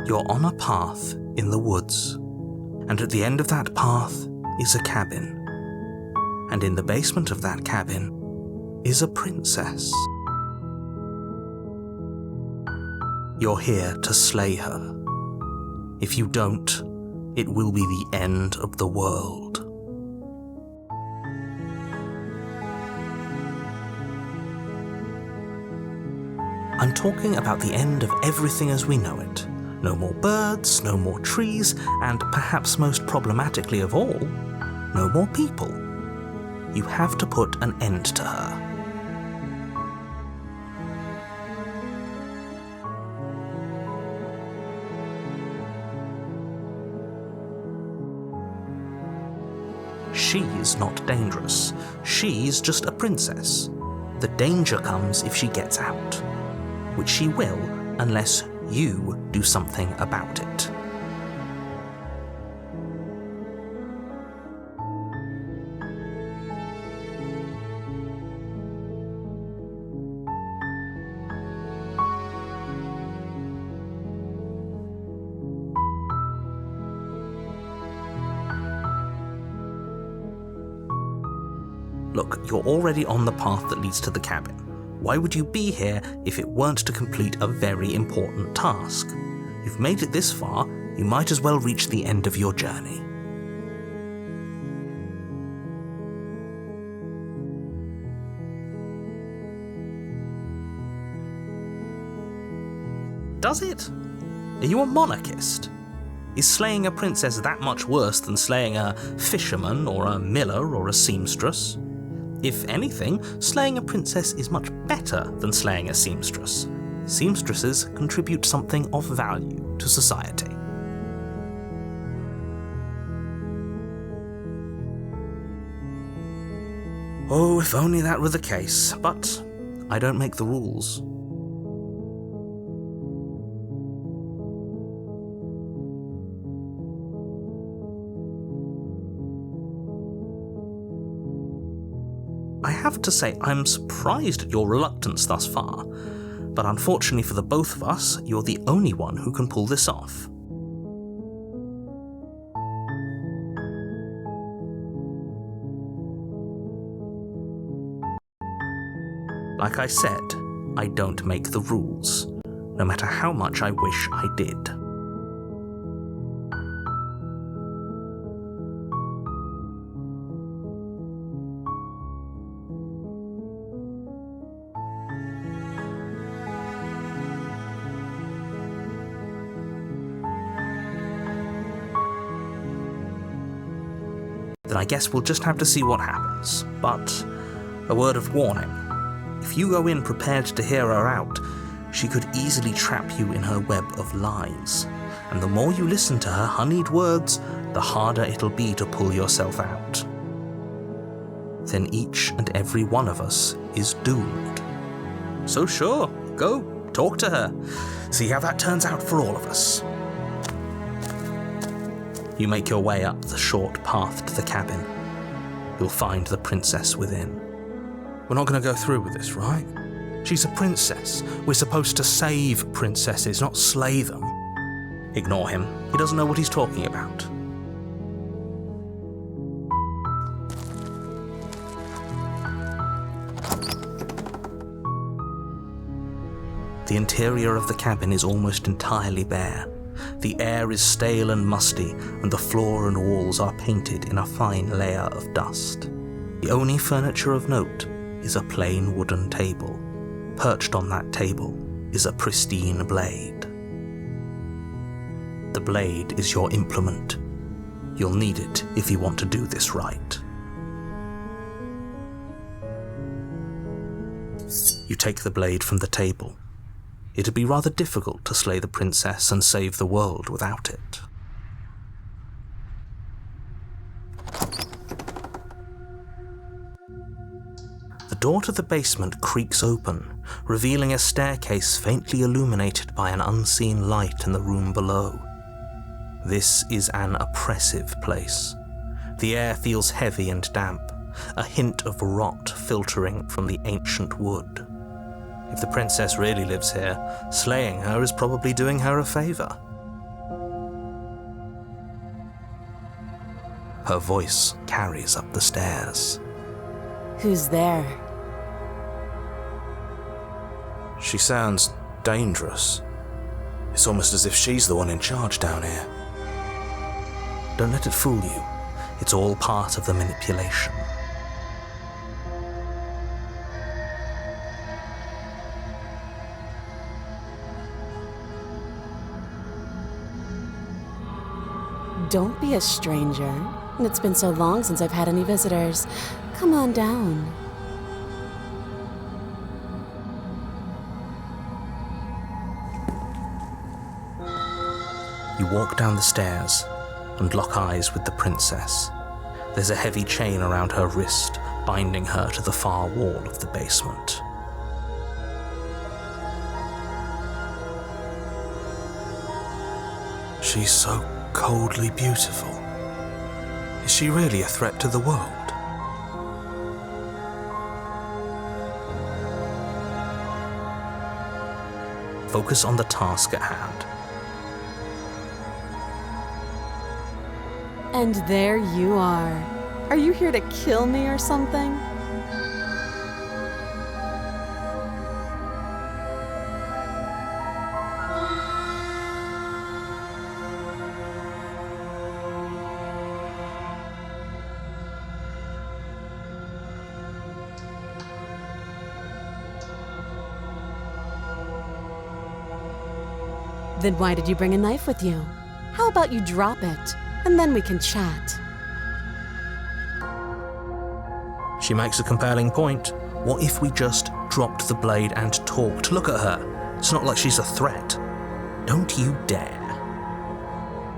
You're on a path in the woods, and at the end of that path is a cabin. And in the basement of that cabin is a princess. You're here to slay her. If you don't, it will be the end of the world. I'm talking about the end of everything as we know it. No more birds, no more trees, and perhaps most problematically of all, no more people. You have to put an end to her. She's not dangerous. She's just a princess. The danger comes if she gets out, which she will unless you do something about it. Look, you're already on the path that leads to the cabin. Why would you be here if it weren't to complete a very important task? You've made it this far, you might as well reach the end of your journey. Does it? Are you a monarchist? Is slaying a princess that much worse than slaying a fisherman or a miller or a seamstress? If anything, slaying a princess is much better than slaying a seamstress. Seamstresses contribute something of value to society. Oh, if only that were the case, but I don't make the rules. I have to say, I'm surprised at your reluctance thus far, but unfortunately for the both of us, you're the only one who can pull this off. Like I said, I don't make the rules, no matter how much I wish I did. Then I guess we'll just have to see what happens. But a word of warning. If you go in prepared to hear her out, she could easily trap you in her web of lies. And the more you listen to her honeyed words, the harder it'll be to pull yourself out. Then each and every one of us is doomed. So sure, go, talk to her. See how that turns out for all of us. You make your way up the short path to the cabin. You'll find the princess within. We're not going to go through with this, right? She's a princess. We're supposed to save princesses, not slay them. Ignore him. He doesn't know what he's talking about. The interior of the cabin is almost entirely bare. The air is stale and musty, and the floor and walls are painted in a fine layer of dust. The only furniture of note is a plain wooden table. Perched on that table is a pristine blade. The blade is your implement. You'll need it if you want to do this right. You take the blade from the table. It'd be rather difficult to slay the princess and save the world without it. The door to the basement creaks open, revealing a staircase faintly illuminated by an unseen light in the room below. This is an oppressive place. The air feels heavy and damp, a hint of rot filtering from the ancient wood. If the princess really lives here, slaying her is probably doing her a favor. Her voice carries up the stairs. Who's there? She sounds dangerous. It's almost as if she's the one in charge down here. Don't let it fool you. It's all part of the manipulation. Don't be a stranger. It's been so long since I've had any visitors. Come on down. You walk down the stairs and lock eyes with the princess. There's a heavy chain around her wrist, binding her to the far wall of the basement. She's so coldly beautiful. Is she really a threat to the world? Focus on the task at hand. And there you are. Are you here to kill me or something? Then why did you bring a knife with you? How about you drop it, and then we can chat. She makes a compelling point. What if we just dropped the blade and talked? Look at her. It's not like she's a threat. Don't you dare.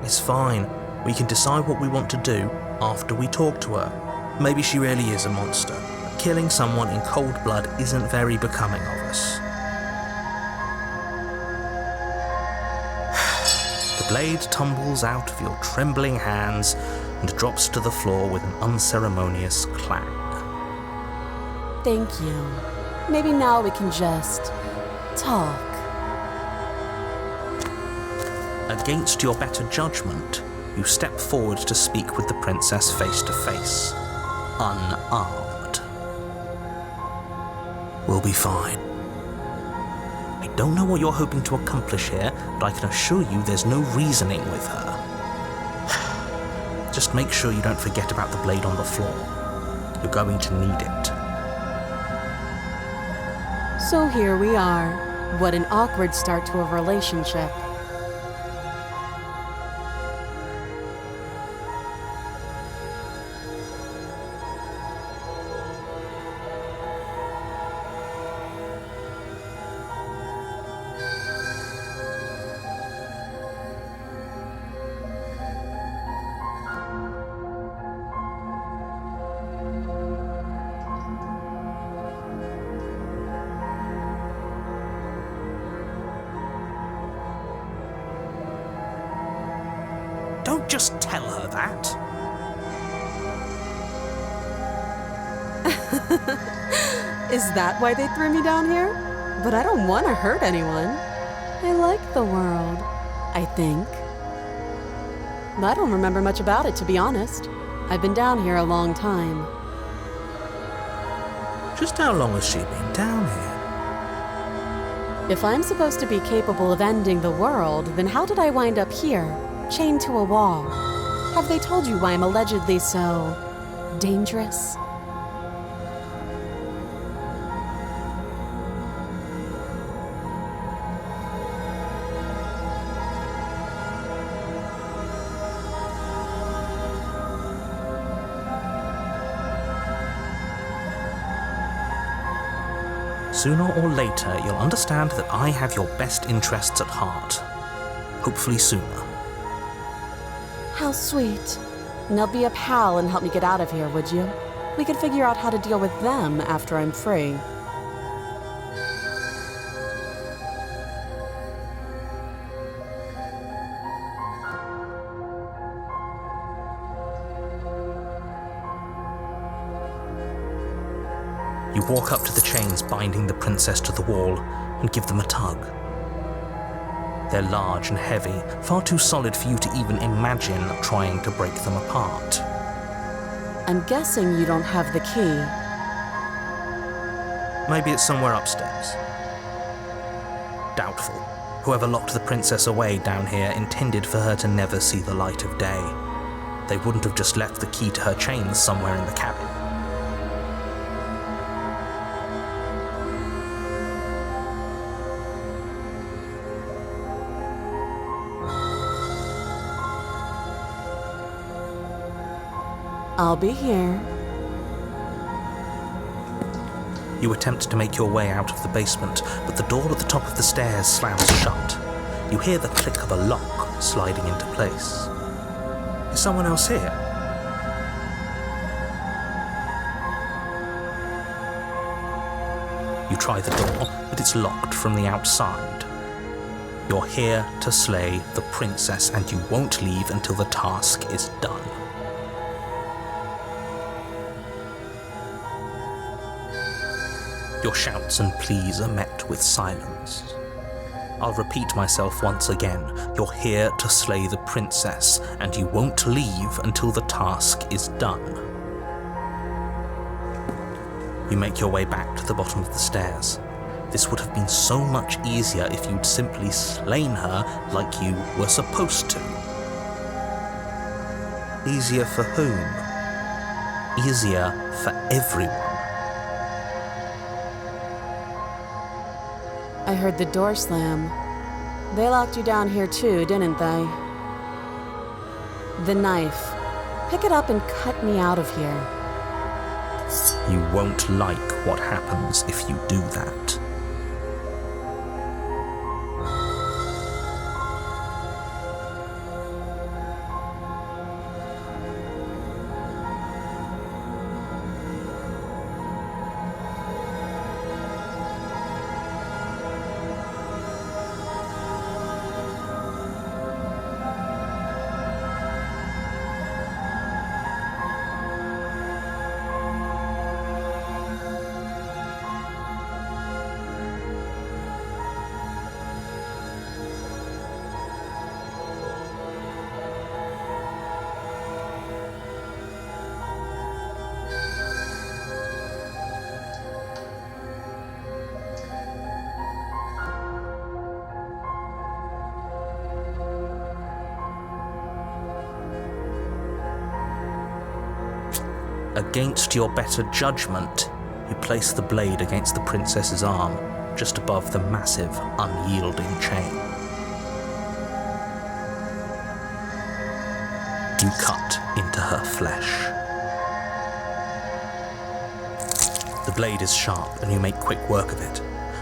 It's fine. We can decide what we want to do after we talk to her. Maybe she really is a monster. Killing someone in cold blood isn't very becoming of us. The blade tumbles out of your trembling hands and drops to the floor with an unceremonious clang. Thank you. Maybe now we can just talk. Against your better judgment, you step forward to speak with the princess face to face, unarmed. We'll be fine. I don't know what you're hoping to accomplish here, but I can assure you there's no reasoning with her. Just make sure you don't forget about the blade on the floor. You're going to need it. So here we are. What an awkward start to a relationship. Don't just tell her that. Is that why they threw me down here? But I don't want to hurt anyone. I like the world, I think. I don't remember much about it, to be honest. I've been down here a long time. Just how long has she been down here? If I'm supposed to be capable of ending the world, then how did I wind up here, chained to a wall? Have they told you why I'm allegedly so dangerous? Sooner or later, you'll understand that I have your best interests at heart. Hopefully sooner. How sweet. Now be a pal and help me get out of here, would you? We could figure out how to deal with them after I'm free. You walk up to the chains binding the princess to the wall and give them a tug. They're large and heavy, far too solid for you to even imagine trying to break them apart. I'm guessing you don't have the key. Maybe it's somewhere upstairs. Doubtful. Whoever locked the princess away down here intended for her to never see the light of day. They wouldn't have just left the key to her chains somewhere in the cabin. I'll be here. You attempt to make your way out of the basement, but the door at the top of the stairs slams shut. You hear the click of a lock sliding into place. Is someone else here? You try the door, but it's locked from the outside. You're here to slay the princess, and you won't leave until the task is done. Your shouts and pleas are met with silence. I'll repeat myself once again. You're here to slay the princess, and you won't leave until the task is done. You make your way back to the bottom of the stairs. This would have been so much easier if you'd simply slain her like you were supposed to. Easier for whom? Easier for everyone. I heard the door slam. They locked you down here too, didn't they? The knife. Pick it up and cut me out of here. You won't like what happens if you do that. Against your better judgment, you place the blade against the princess's arm, just above the massive, unyielding chain. You cut into her flesh. The blade is sharp, and you make quick work of it.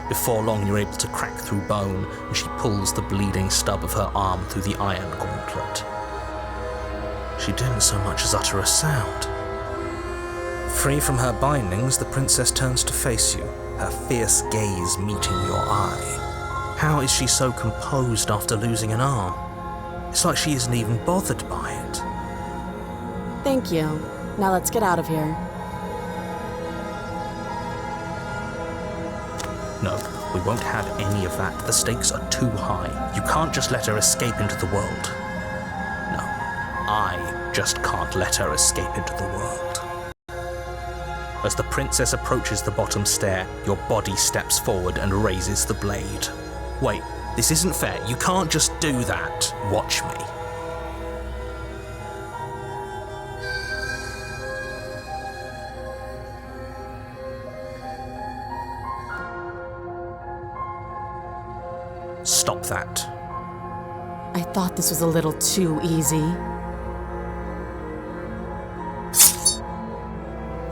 Before long, you're able to crack through bone, and she pulls the bleeding stub of her arm through the iron gauntlet. She didn't so much as utter a sound. Free from her bindings, the princess turns to face you, her fierce gaze meeting your eye. How is she so composed after losing an arm? It's like she isn't even bothered by it. Thank you. Now let's get out of here. No, we won't have any of that. The stakes are too high. You can't just let her escape into the world. No, I just can't let her escape into the world. As the princess approaches the bottom stair, your body steps forward and raises the blade. Wait, this isn't fair. You can't just do that. Watch me. Stop that. I thought this was a little too easy.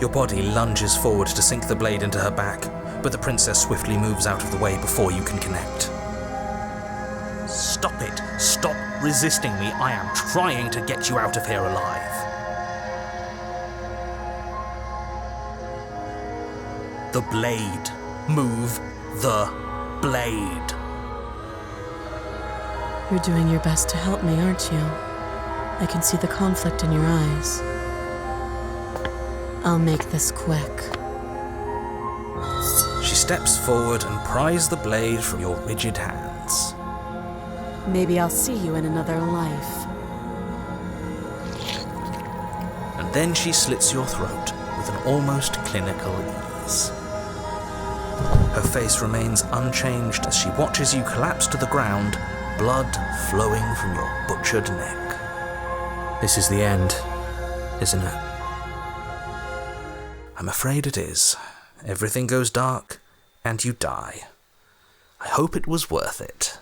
Your body lunges forward to sink the blade into her back, but the princess swiftly moves out of the way before you can connect. Stop it! Stop resisting me! I am trying to get you out of here alive! The blade. Move the blade. You're doing your best to help me, aren't you? I can see the conflict in your eyes. I'll make this quick. She steps forward and pries the blade from your rigid hands. Maybe I'll see you in another life. And Then she slits your throat with an almost clinical ease. Her face remains unchanged as she watches you collapse to the ground, blood flowing from your butchered neck. This is the end, isn't it? I'm afraid it is. Everything goes dark, and you die. I hope it was worth it.